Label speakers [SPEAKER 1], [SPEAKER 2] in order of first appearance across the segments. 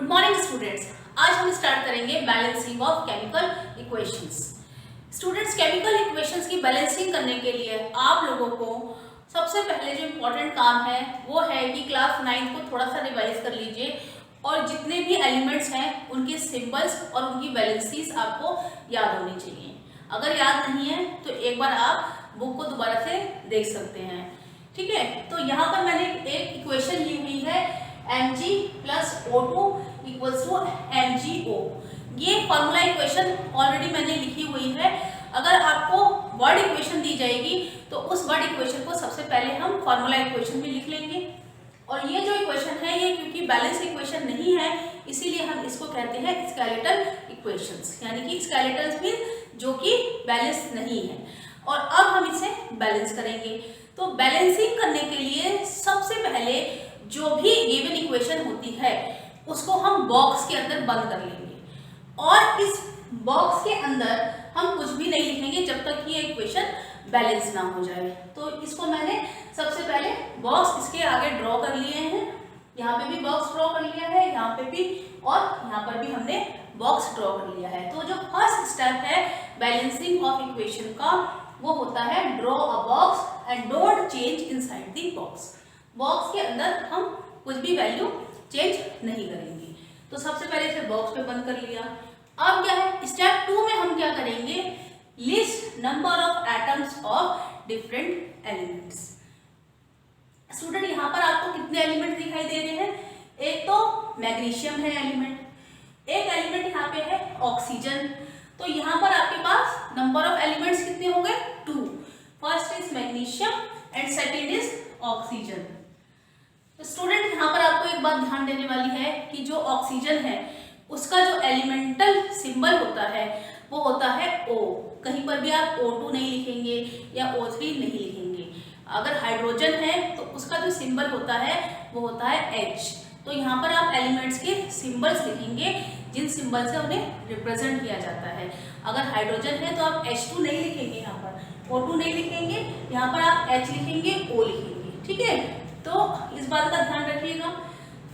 [SPEAKER 1] Good morning students. आज हम start करेंगे balancing of chemical equations. Students, chemical equations की बैलेंसिंग करने के लिए आप लोगों को सबसे पहले जो इम्पोर्टेंट काम है वो है कि क्लास 9 को थोड़ा सा रिवाइज कर लीजिए और जितने भी एलिमेंट्स हैं उनके सिंबल्स और उनकी वैलेंसीज आपको याद होनी चाहिए। अगर याद नहीं है तो एक बार आप बुक को दोबारा से देख सकते हैं। ठीक है, तो यहाँ पर मैंने एक इक्वेशन ली हुई है Mg plus O2 equals to MgO। ये फॉर्मूला इक्वेशन ऑलरेडी मैंने लिखी हुई है। अगर आपको वर्ड इक्वेशन दी जाएगी तो उस वर्ड इक्वेशन को सबसे पहले हम फॉर्मूला इक्वेशन में लिख लेंगे। और ये जो इक्वेशन है ये क्योंकि बैलेंस इक्वेशन नहीं है इसीलिए हम इसको कहते हैं स्केलेटल इक्वेशंस, यानी कि स्केलेटल्स मीन जो कि बैलेंस नहीं है। और अब हम इसे बैलेंस करेंगे। तो बैलेंसिंग करने के लिए सबसे पहले जो भी गिवन इक्वेशन होती है उसको हम बॉक्स के अंदर बंद कर लेंगे और इस बॉक्स के अंदर हम कुछ भी नहीं लिखेंगे जब तक कि ये इक्वेशन बैलेंस ना हो जाए। तो इसको मैंने सबसे पहले बॉक्स इसके आगे ड्रॉ कर लिए हैं। यहाँ पे भी बॉक्स ड्रॉ कर लिया है, यहाँ पे भी और यहाँ पर भी हमने बॉक्स ड्रॉ कर लिया है। तो जो फर्स्ट स्टेप है बैलेंसिंग ऑफ इक्वेशन का वो होता है draw a box and don't change inside the box. Box के अंदर हम कुछ भी वैल्यू चेंज नहीं करेंगे। तो सबसे पहले इसे बॉक्स पे बंद कर लिया। अब क्या है, स्टेप 2 में हम क्या करेंगे, list number of atoms of different elements. Student, यहाँ पर आपको कितने एलिमेंट दिखाई दे रहे हैं? एक तो मैग्नीशियम है एलिमेंट, एक एलिमेंट यहाँ पे है ऑक्सीजन। तो यहाँ पर आपके पास नंबर ऑफ एलिमेंट्स कितने हो गए? 2। First is magnesium and second is oxygen. तो स्टूडेंट, यहाँ पर आपको एक बात ध्यान देने वाली है कि जो ऑक्सीजन है उसका जो एलिमेंटल सिंबल होता है वो होता है O। कहीं पर भी आप O2 नहीं लिखेंगे या O3 नहीं लिखेंगे। अगर हाइड्रोजन है तो उसका जो सिंबल होता है वो होता है H। तो यहाँ पर आप एलिमेंट्स के सिंबल्स लिखेंगे जिन सिंबल से उन्हें रिप्रेजेंट किया जाता है। अगर हाइड्रोजन है तो आप H2 नहीं लिखेंगे, यहाँ पर O2 नहीं लिखेंगे, यहाँ पर आप H लिखेंगे, O लिखेंगे। ठीक है, तो इस बात का ध्यान रखिएगा।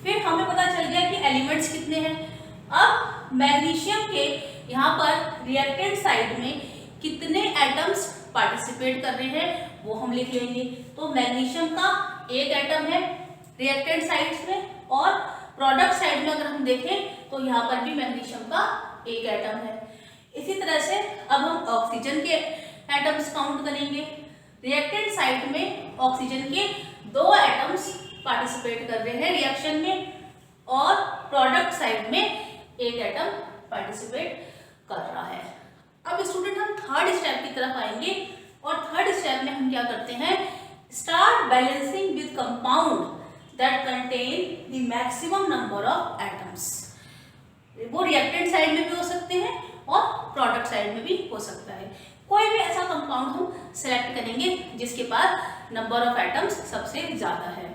[SPEAKER 1] फिर हमें पता चल गया कि एलिमेंट्स कितने हैं। अब मैग्नीशियम के यहाँ पर रिएक्टेंट साइड में कितने एटम्स पार्टिसिपेट कर रहे हैं वो हम लिख लेंगे। तो मैग्नीशियम का एक एटम है रिएक्टेंट साइड में और प्रोडक्ट साइड में अगर हम देखें तो यहाँ पर भी मैग्नीशियम का एक एटम है। इसी तरह से अब हम ऑक्सीजन के एटम्स काउंट करेंगे। रिएक्टेंट साइड में ऑक्सीजन के 2 एटम्स पार्टिसिपेट कर रहे हैं रिएक्शन में और प्रोडक्ट साइड में एक एटम पार्टिसिपेट कर रहा है। अब स्टूडेंट, हम थर्ड स्टेप की तरफ आएंगे और थर्ड स्टेप में हम क्या करते हैं, start balancing with compound that contain the maximum number of atoms. वो रिएक्टेंट साइड में भी हो सकते हैं और प्रोडक्ट साइड में भी हो सकता है। कोई भी ऐसा कंपाउंड हम सेलेक्ट करेंगे जिसके पास नंबर ऑफ एटम्स सबसे ज्यादा है।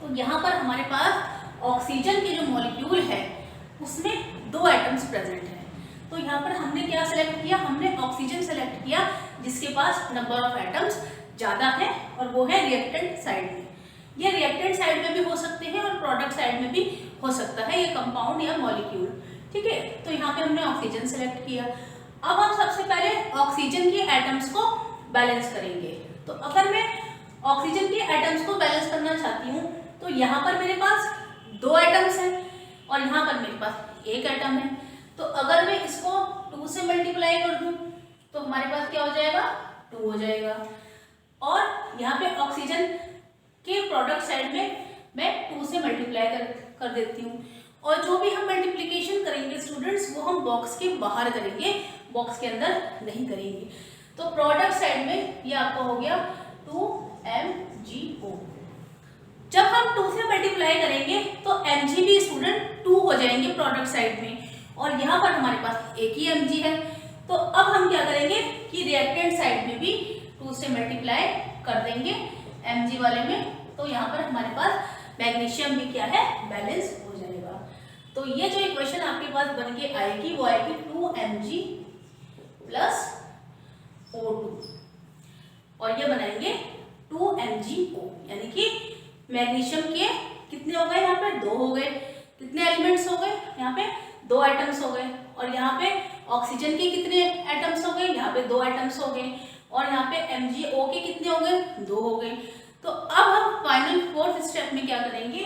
[SPEAKER 1] तो यहाँ पर हमारे पास ऑक्सीजन के जो मॉलिक्यूल है उसमें 2 एटम्स प्रेजेंट हैं। तो यहाँ पर हमने क्या सेलेक्ट किया, हमने ऑक्सीजन सेलेक्ट किया जिसके पास नंबर ऑफ एटम्स ज्यादा है और वो है रिएक्टेंट साइड में। ये रिएक्टेंट साइड में भी हो सकते हैं और प्रोडक्ट साइड में भी हो सकता है ये कंपाउंड या मॉलिक्यूल। ठीक है, तो यहाँ पे हमने ऑक्सीजन सेलेक्ट किया। अब हम सबसे पहले ऑक्सीजन के एटम्स को बैलेंस करेंगे। तो अगर मैं ऑक्सीजन के एटम्स को बैलेंस करना चाहती हूँ तो यहाँ पर मेरे पास 2 एटम्स हैं और यहाँ पर मेरे पास एक एटम है। तो अगर मैं इसको 2 से मल्टीप्लाई कर दूँ तो हमारे पास क्या हो जाएगा, 2 हो जाएगा। और यहाँ पे ऑक्सीजन के प्रोडक्ट साइड में मैं 2 से मल्टीप्लाई कर देती हूँ। और जो भी हम मल्टीप्लिकेशन करेंगे स्टूडेंट्स वो हम बॉक्स के बाहर करेंगे, बॉक्स के अंदर नहीं करेंगे। तो प्रोडक्ट साइड में ये आपका हो गया 2MgO। जब हम 2 से मल्टीप्लाई करेंगे तो Mg भी स्टूडेंट 2 हो जाएंगे प्रोडक्ट साइड में और यहाँ पर हमारे पास एक ही Mg है। तो अब हम क्या करेंगे कि रिएक्टेंट साइड में भी 2 से मल्टीप्लाई कर देंगे Mg वाले में। तो यहाँ पर हमारे पास मैग्नीशियम भी क्या है, बैलेंस हो जाएगा। तो ये जो इक्वेशन आपके पास बन के आएगी वो आएगी 2Mg प्लस O2 और ये बनाएंगे 2MgO, यानी कि मैग्नीशियम के कितने हो गए, यहाँ पर 2 हो गए। कितने एलिमेंट्स हो गए, यहाँ पे 2 एटम्स हो गए, और यहाँ पे ऑक्सीजन के कितने एटम्स हो गए, यहाँ पे 2 एटम्स हो गए, और यहाँ पे MgO के कितने हो गए, 2 हो गए। तो अब हम फाइनल 4th स्टेप में क्या करेंगे,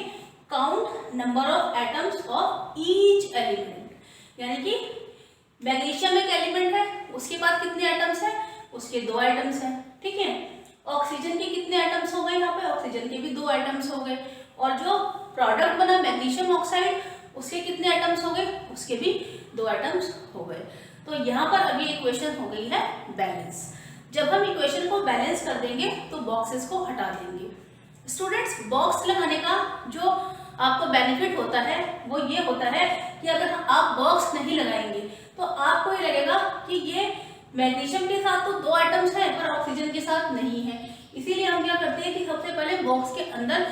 [SPEAKER 1] count number of atoms of each element, यानी कि मैग्नीशियम एक एलिमेंट है, उसके बाद कितने एटम्स है, उसके 2 एटम्स है, ठीक है। ऑक्सीजन के कितने एटम्स हो गए, यहाँ पे ऑक्सीजन के भी 2 एटम्स हो गए, और जो प्रोडक्ट बना मैग्नीशियम ऑक्साइड उसके कितने एटम्स हो गए, उसके भी 2 एटम्स हो गए। तो यहाँ पर अभी इक्वेशन हो गई है बैलेंस। जब हम इक्वेशन को बैलेंस कर देंगे तो बॉक्सेस को हटा देंगे। स्टूडेंट्स, बॉक्स लगाने का जो आपको बेनिफिट होता है वो ये होता है कि अगर आप बॉक्स नहीं लगाएंगे तो आपको ये लगेगा कि ये मैग्नीशियम के साथ तो 2 एटम्स हैं पर ऑक्सीजन के साथ नहीं है। इसीलिए हम क्या करते हैं कि सबसे पहले बॉक्स के अंदर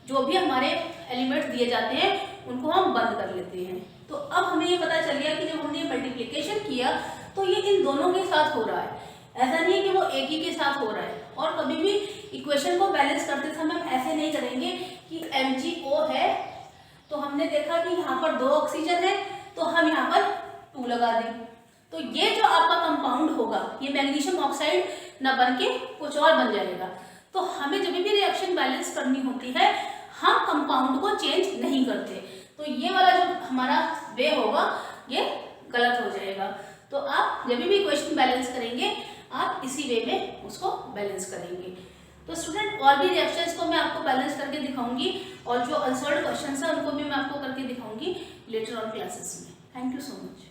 [SPEAKER 1] जो भी हमारे एलिमेंट्स दिए जाते हैं उनको हम बंद कर लेते हैं। तो अब हमें ये पता चल गया कि जब हमने मल्टीप्लिकेशन किया तो ये इन दोनों के साथ हो रहा है, ऐसा नहीं है कि वो एक ही के साथ हो रहा है। और कभी भी इक्वेशन को बैलेंस करते समय हम ऐसे नहीं करेंगे कि MgO है तो हमने देखा कि यहाँ पर 2 ऑक्सीजन है तो हम यहाँ पर 2 लगा दें, तो ये जो आपका कंपाउंड होगा ये मैग्नीशियम ऑक्साइड न बन के कुछ और बन जाएगा। तो हमें जब भी रिएक्शन बैलेंस करनी होती है हम कंपाउंड को चेंज नहीं करते, तो ये वाला जो हमारा वे होगा ये गलत हो जाएगा। तो आप जब भी इक्वेशन बैलेंस करेंगे आप इसी वे में उसको बैलेंस करेंगे। तो स्टूडेंट, और भी रिएक्शंस को मैं आपको बैलेंस करके दिखाऊंगी और जो आंसर्ड क्वेश्चंस है उनको भी मैं आपको करके दिखाऊंगी लेटर ऑन क्लासेस में। Thank you so much.